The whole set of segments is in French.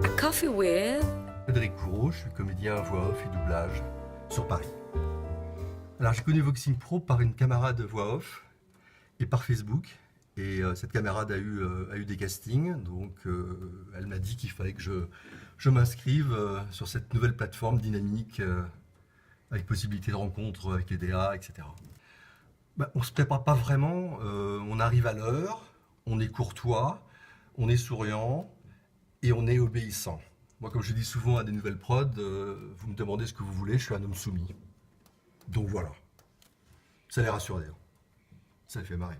A coffee with... Frédéric Courreau, je suis comédien voix off et doublage sur Paris. Alors j'ai connu Voxing Pro par une camarade voix off et par Facebook. Et cette camarade a eu des castings, donc elle m'a dit qu'il fallait que je m'inscrive sur cette nouvelle plateforme dynamique avec possibilité de rencontre avec les DA, etc. Bah, on ne se prépare pas vraiment, on arrive à l'heure, on est courtois, on est souriant et on est obéissant. Moi, comme je dis souvent à des nouvelles prods, vous me demandez ce que vous voulez, je suis un homme soumis. Donc voilà. Ça les rassure d'ailleurs. Ça les fait marrer.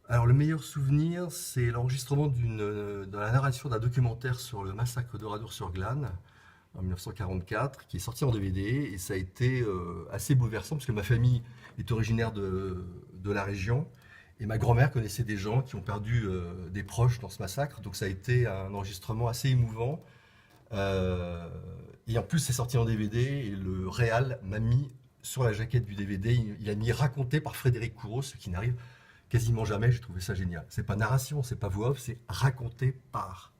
Alors le meilleur souvenir, c'est l'enregistrement dans la narration d'un documentaire sur le massacre d'Oradour-sur-Glane en 1944, qui est sorti en DVD, et ça a été assez bouleversant parce que ma famille est originaire de la région et ma grand-mère connaissait des gens qui ont perdu des proches dans ce massacre, donc ça a été un enregistrement assez émouvant. Et en plus c'est sorti en DVD et le réal m'a mis sur la jaquette du DVD, il a mis raconté par Frédéric Courreau, ce qui n'arrive quasiment jamais. J'ai trouvé ça génial. C'est pas narration, c'est pas voix off, c'est raconté par.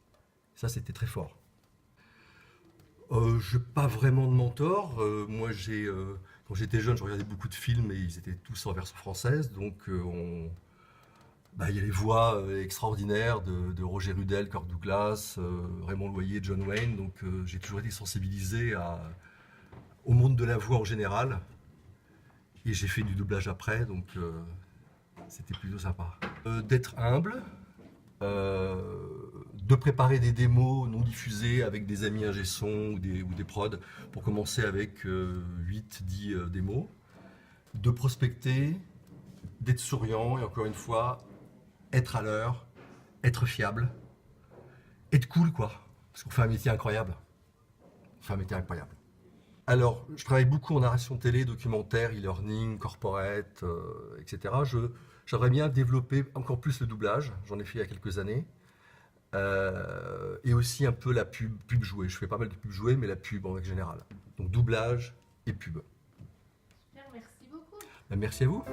Ça, c'était très fort. Je n'ai pas vraiment de mentor. Moi, quand j'étais jeune, je regardais beaucoup de films et ils étaient tous en version française. Donc, il y a les voix extraordinaires de Roger Rudel, Kirk Douglas, Raymond Loyer, John Wayne. Donc, j'ai toujours été sensibilisé au monde de la voix en général. Et j'ai fait du doublage après, donc c'était plutôt sympa. D'être humble, de préparer des démos non diffusées avec des amis ingé son ou des prods pour commencer avec 8-10 démos, de prospecter, d'être souriant et encore une fois, être à l'heure, être fiable, être cool quoi, parce qu'on fait un métier incroyable. On fait un métier incroyable. Alors, je travaille beaucoup en narration télé, documentaire, e-learning, corporate, etc. J'aimerais bien développer encore plus le doublage, j'en ai fait il y a quelques années. Et aussi un peu la pub jouée. Je fais pas mal de pub jouée, mais la pub en règle générale. Donc doublage et pub. Merci beaucoup. Merci à vous.